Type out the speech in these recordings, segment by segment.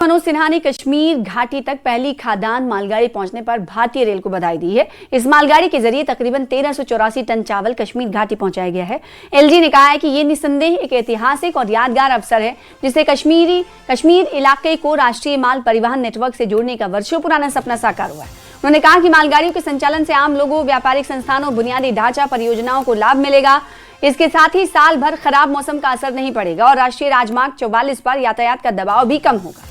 मनोज सिन्हा ने कश्मीर घाटी तक पहली खाद्यान्न मालगाड़ी पहुंचने पर भारतीय रेल को बधाई दी है। इस मालगाड़ी के जरिए तकरीबन 1384 टन चावल कश्मीर घाटी पहुंचाया गया है। एलजी ने कहा है कि यह निस्संदेह एक ऐतिहासिक और यादगार अवसर है, जिससे कश्मीर इलाके को राष्ट्रीय माल परिवहन नेटवर्क से जोड़ने का वर्षों पुराना सपना साकार हुआ है। उन्होंने कहा कि मालगाड़ियों के संचालन से आम लोगों, व्यापारिक संस्थानों, बुनियादी ढांचा परियोजनाओं को लाभ मिलेगा। इसके साथ ही साल भर खराब मौसम का असर नहीं पड़ेगा और राष्ट्रीय राजमार्ग 44 पर यातायात का दबाव भी कम होगा।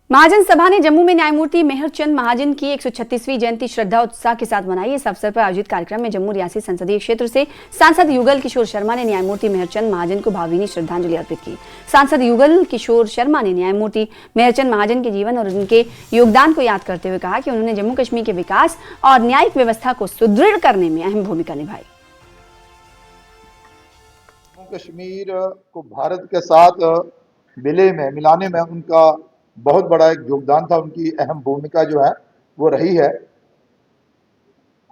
महाजन सभा ने जम्मू में न्यायमूर्ति मेहरचंद महाजन की 136वीं जयंती श्रद्धा उत्साह के साथ मनाई। इस अवसर पर आयोजित कार्यक्रम में जम्मू रियासी संसदीय क्षेत्र से सांसद युगल किशोर शर्मा ने न्यायमूर्ति मेहरचंद महाजन को भावभीनी श्रद्धांजलि अर्पित की। सांसद युगल किशोर शर्मा ने न्यायमूर्ति मेहरचंद महाजन के जीवन और उनके योगदान को याद करते हुए कहा कि उन्होंने जम्मू कश्मीर के विकास और न्यायिक व्यवस्था को सुदृढ़ करने में अहम भूमिका निभाई। जम्मू कश्मीर को भारत के साथ मिलाने में उनका बहुत बड़ा एक योगदान था। उनकी अहम भूमिका जो है वो रही है।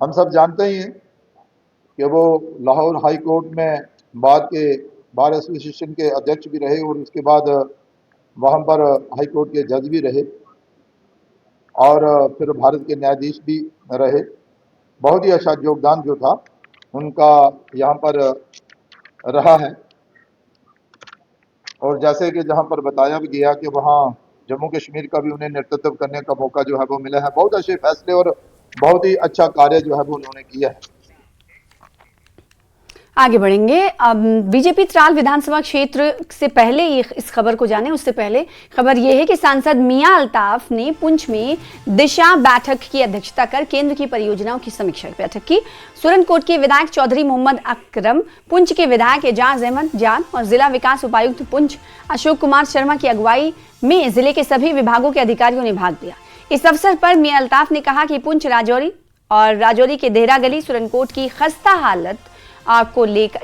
हम सब जानते ही हैं कि वो लाहौर हाई कोर्ट में बार एसोसिएशन के अध्यक्ष भी रहे और उसके बाद वहाँ पर हाई कोर्ट के जज भी रहे और फिर भारत के न्यायाधीश भी रहे। बहुत ही अच्छा योगदान जो था उनका यहाँ पर रहा है। और जैसे कि जहाँ पर बताया भी गया कि वहाँ जम्मू कश्मीर का भी उन्हें नेतृत्व करने का मौका जो है वो मिला है। बहुत अच्छे फैसले और बहुत ही अच्छा कार्य जो है वो उन्होंने किया है। आगे बढ़ेंगे। अब बीजेपी त्राल विधानसभा क्षेत्र से पहले इस खबर को जाने उससे पहले खबर यह है कि सांसद मियां अल्ताफ ने पुंछ में दिशा बैठक की अध्यक्षता कर केंद्र की परियोजनाओं की समीक्षा बैठक की। सुरनकोट के विधायक चौधरी मोहम्मद अकरम, पुंछ के विधायक एजाज अहमद जान और जिला विकास उपायुक्त पुंछ अशोक कुमार शर्मा की अगुवाई में जिले के सभी विभागों के अधिकारियों ने भाग लिया। इस अवसर पर मियां अल्ताफ ने कहा कि पुंछ राजौरी के देहरा गली सुरनकोट की खस्ता हालत को लेकर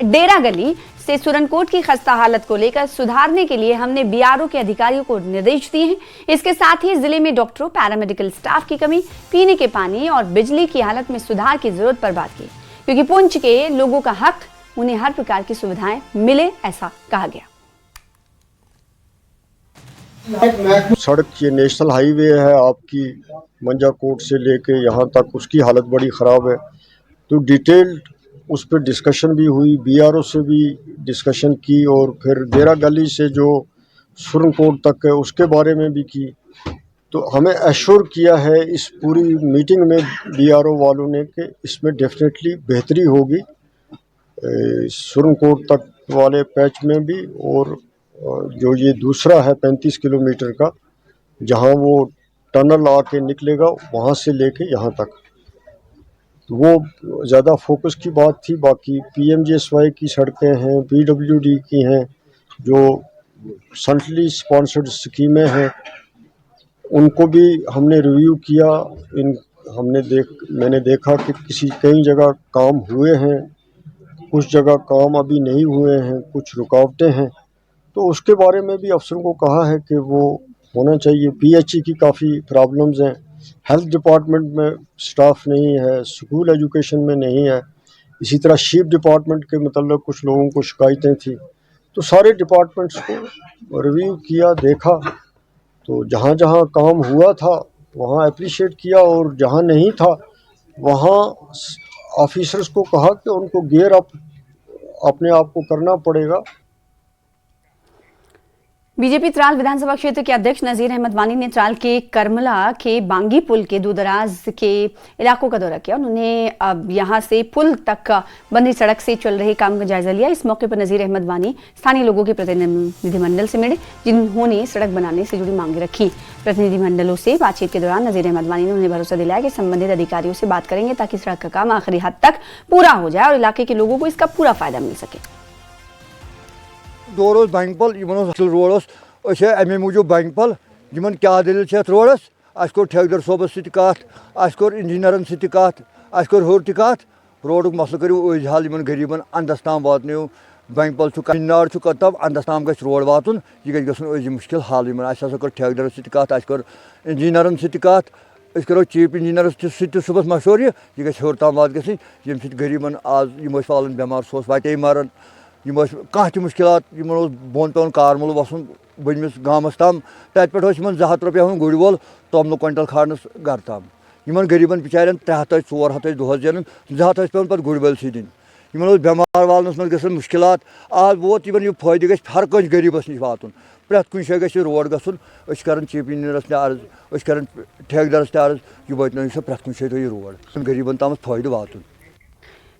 हालत को लेकर सुधारने के लिए हमने बीआरओ के अधिकारियों को निर्देश दिए हैं। इसके साथ ही जिले में डॉक्टरों, पैरामेडिकल स्टाफ की कमी, पीने के पानी और बिजली की हालत में सुधार की जरूरत पर बात की, क्योंकि पुंछ के लोगों का हक उन्हें हर प्रकार की सुविधाएं मिले, ऐसा कहा गया। सड़क ये नेशनल हाईवे है आपकी मंजाकोट से लेके यहाँ तक, उसकी हालत बड़ी ख़राब है। तो डिटेल्ड उस पर डिस्कशन भी हुई, बीआरओ से भी डिस्कशन की और फिर देरा गली से जो सुरनकोट तक है उसके बारे में भी की। तो हमें एश्योर किया है इस पूरी मीटिंग में बीआरओ वालों ने कि इसमें डेफिनेटली बेहतरी होगी सुरनकोट तक वाले पैच में भी, और जो ये दूसरा है 35 किलोमीटर का जहां वो टनल आके निकलेगा वहां से लेके यहाँ तक, तो वो ज़्यादा फोकस की बात थी। बाकी पीएमजीएसवाई की सड़कें हैं, पीडब्ल्यूडी की हैं, जो सेंट्रली स्पॉन्सर्ड स्कीमें हैं, उनको भी हमने रिव्यू किया। मैंने देखा कि कई जगह काम हुए हैं, कुछ जगह काम अभी नहीं हुए हैं, कुछ रुकावटें हैं, तो उसके बारे में भी अफसरों को कहा है कि वो होना चाहिए। पीएचई की काफ़ी प्रॉब्लम्स हैं, हेल्थ डिपार्टमेंट में स्टाफ नहीं है, स्कूल एजुकेशन में नहीं है, इसी तरह शीप डिपार्टमेंट के मतलब कुछ लोगों को शिकायतें थी। तो सारे डिपार्टमेंट्स को रिव्यू किया, देखा, तो जहाँ जहाँ काम हुआ था वहाँ अप्रिशिएट किया और जहाँ नहीं था वहाँ ऑफिसर्स को कहा कि उनको गियर अप अपने आप को करना पड़ेगा। बीजेपी त्राल विधानसभा क्षेत्र के अध्यक्ष नजीर अहमद वानी ने त्राल के करमला के बांगी पुल के दूरदराज के इलाकों का दौरा किया। उन्होंने अब यहां से पुल तक बनी सड़क से चल रहे काम का जायजा लिया। इस मौके पर नजीर अहमद वानी स्थानीय लोगों के प्रतिनिधिमंडल से मिले, जिन्होंने सड़क बनाने से जुड़ी मांगे रखी। प्रतिनिधिमंडलों से बातचीत के दौरान नजीर अहमद वानी ने उन्हें भरोसा दिलाया कि संबंधित अधिकारियों से बात करेंगे ताकि सड़क का काम आखिरी हद तक पूरा हो जाए और इलाके के लोगों को इसका पूरा फायदा मिल सके। दौर बैंगपल रोड अमे मूजूब बैंगपल क्या दलील रोडस कोर ठेकेदार सोबस सोर इंजीनियरन सोर हर तथ रोड मसल करो हल गरीबन अंदस ताम वातनो बैंगपल नाड़ तब अंदस ताम गो रोड वातन यह गज मुश्किल हल कर ठेकेदार सोर इंजीनियरन अस करो चीफ इंजीनियरस सुबह मशूर यह हेर ताम वात गई ये गरीबन आज पालन बेमार सो वाटे मरन कह मुश्किल बोन पे कारमल वसन बनमिस गामस ताम तत पे 200 रुपया गुड़ वोल तोमन क्विंटल खाड़नस घर ताम गरीबन बिचारन 300 400 दोहस जन 200 पे पे गुड़ वल दिन बेमार वालनस मन ग मुश्किल आज वोत यह फायदे गि हर कह गरीबस नश वातन प्रत कुछ जाए गि रोड गन कर चीफ इंजीनियरस ते अर्ज कर ठेकेदारस ते अर्ज यह वात प्रत कुछ जाए रोड गरीबन तम फायदे वातन।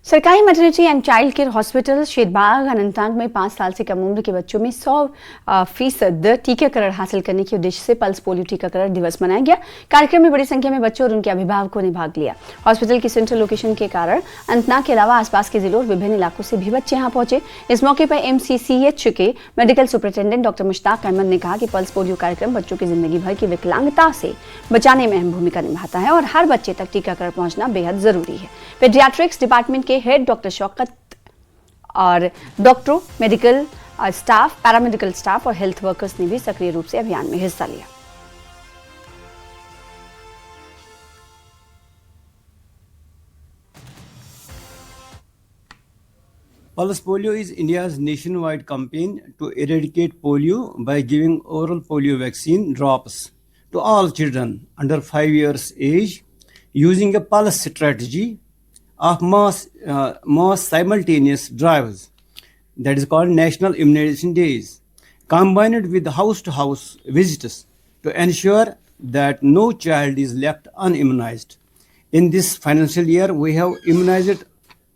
सरकारी maternity and child care hospital Sherbagh Anantnag में 5 साल से कम उम्र के बच्चों में 100% टीकाकरण हासिल करने के उद्देश्य से पल्स पोलियो टीकाकरण दिवस मनाया गया। कार्यक्रम में बड़ी संख्या में बच्चों और उनके अभिभावकों ने भाग लिया। हॉस्पिटल की सेंट्रल लोकेशन के कारण अनंतनाग के अलावा आसपास के जिलों और विभिन्न इलाकों से भी बच्चे यहाँ पहुंचे। इस मौके पर MCCH के medical superintendent doctor Mushtaq Ahmed ने कहा कि पल्स पोलियो कार्यक्रम बच्चों की जिंदगी भर की विकलांगता से बचाने में अहम भूमिका निभाता है और हर बच्चे तक टीकाकरण पहुंचना बेहद जरूरी है। पीडियाट्रिक्स डिपार्टमेंट के हेड डॉक्टर शौकत और डॉक्टरों, मेडिकल स्टाफ, पैरामेडिकल स्टाफ और हेल्थ वर्कर्स ने भी सक्रिय रूप से अभियान में हिस्सा लिया। Pulse polio is India's nationwide campaign to eradicate polio by giving oral polio vaccine drops to all children under 5 years age using a pulse strategy of mass simultaneous drives that is called National Immunization Days, combined with house-to-house visits to ensure that no child is left unimmunized. In this financial year, we have immunized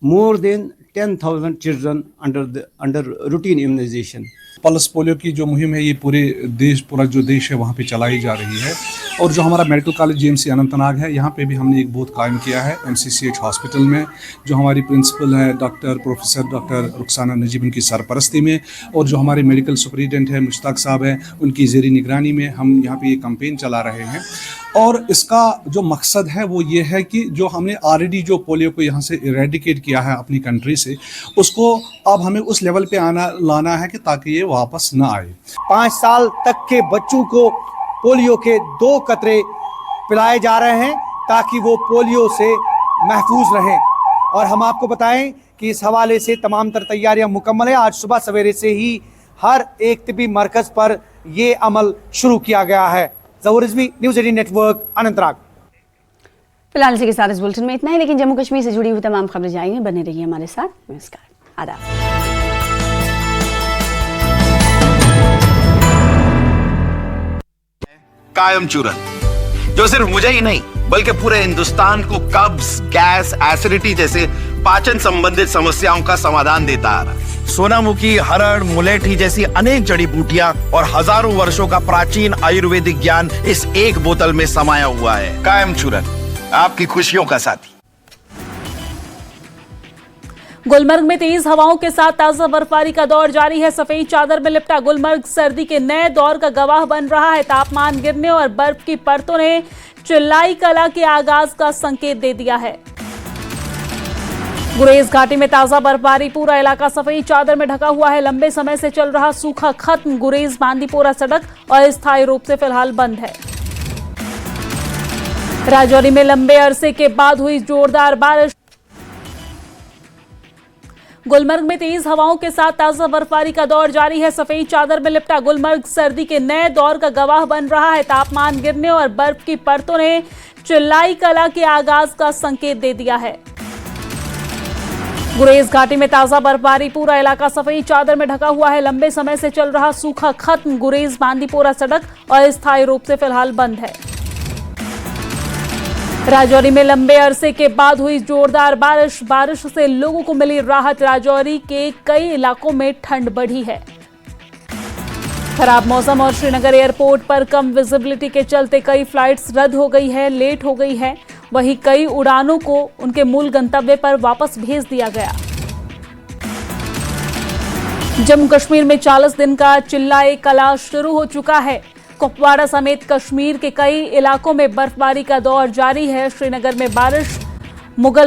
more than 10,000 children under routine immunization. Pulse polio की जो मुहिम है ये पूरा जो देश है वहाँ पे चलाई जा रही है और जो हमारा मेडिकल कॉलेज GMC अनंतनाग है यहाँ पे भी हमने एक बूथ कायम किया है MCCH हॉस्पिटल में, जो हमारी प्रिंसिपल है प्रोफेसर डॉक्टर रुखसाना नजीब उनकी सरपरस्ती में और जो हमारे मेडिकल सुपरिटेंडेंट है मुश्ताक साहब है उनकी ज़ेरी निगरानी में हम यहाँ पे ये कैंपेन चला रहे हैं। और इसका जो मकसद है वो ये है कि जो हमने ऑलरेडी जो पोलियो को यहाँ से इरेडिकेट किया है अपनी कंट्री से, उसको अब हमें उस लेवल पे लाना है कि ताकि ये वापस ना आए। 5 साल तक के बच्चों को पोलियो के 2 कतरे पिलाए जा रहे हैं ताकि वो पोलियो से महफूज रहें। और हम आपको बताएं कि इस हवाले से तमाम तर तैयारियां मुकम्मल है। आज सुबह सवेरे से ही हर एक तिबी मरकज पर ये अमल शुरू किया गया है। ज़हूर रिजवी, न्यूज़ 18 नेटवर्क, अनंतनाग। फिलहाल इसी के साथ इस बुलेटिन में इतना ही, लेकिन जम्मू कश्मीर से जुड़ी हुई तमाम खबरें जाएंगे। बने रहिए हमारे साथ। नमस्कार, आदाब। कायम चूरन, जो सिर्फ मुझे ही नहीं बल्कि पूरे हिंदुस्तान को कब्ज, गैस, एसिडिटी जैसे पाचन संबंधित समस्याओं का समाधान देता आ रहा है। सोनामुखी, हरड़, मुलेठी जैसी अनेक जड़ी बूटियां और हजारों वर्षों का प्राचीन आयुर्वेदिक ज्ञान इस एक बोतल में समाया हुआ है। कायम चूरन, आपकी खुशियों का साथी। गुलमर्ग में तेज हवाओं के साथ ताजा बर्फबारी का दौर जारी है। सफेद चादर में लिपटा गुलमर्ग सर्दी के नए दौर का गवाह बन रहा है। तापमान गिरने और बर्फ की परतों ने चिल्लाई कला के आगाज का संकेत दे दिया है। गुरेज घाटी में ताजा बर्फबारी, पूरा इलाका सफेद चादर में ढका हुआ है। लंबे समय से चल रहा सूखा खत्म। गुरेज बांदीपोरा सड़क अस्थायी रूप से फिलहाल बंद है। राजौरी में लंबे अरसे के बाद हुई जोरदार बारिश। गुलमर्ग में तेज हवाओं के साथ ताजा बर्फबारी का दौर जारी है। सफेद चादर में लिपटा गुलमर्ग सर्दी के नए दौर का गवाह बन रहा है। तापमान गिरने और बर्फ की परतों ने चिल्लाई कला के आगाज का संकेत दे दिया है। गुरेज घाटी में ताजा बर्फबारी, पूरा इलाका सफेद चादर में ढका हुआ है। लंबे समय से चल रहा सूखा खत्म। गुरेज बांदीपोरा सड़क अस्थायी रूप से फिलहाल बंद है। राजौरी में लंबे अरसे के बाद हुई जोरदार बारिश से लोगों को मिली राहत। राजौरी के कई इलाकों में ठंड बढ़ी है। खराब मौसम और श्रीनगर एयरपोर्ट पर कम विजिबिलिटी के चलते कई फ्लाइट्स रद्द हो गई है, लेट हो गई है। वहीं कई उड़ानों को उनके मूल गंतव्य पर वापस भेज दिया गया। जम्मू कश्मीर में 40 दिन का चिल्लाए कला शुरू हो चुका है। कुपवाड़ा समेत कश्मीर के कई इलाकों में बर्फबारी का दौर जारी है। श्रीनगर में बारिश, मुगल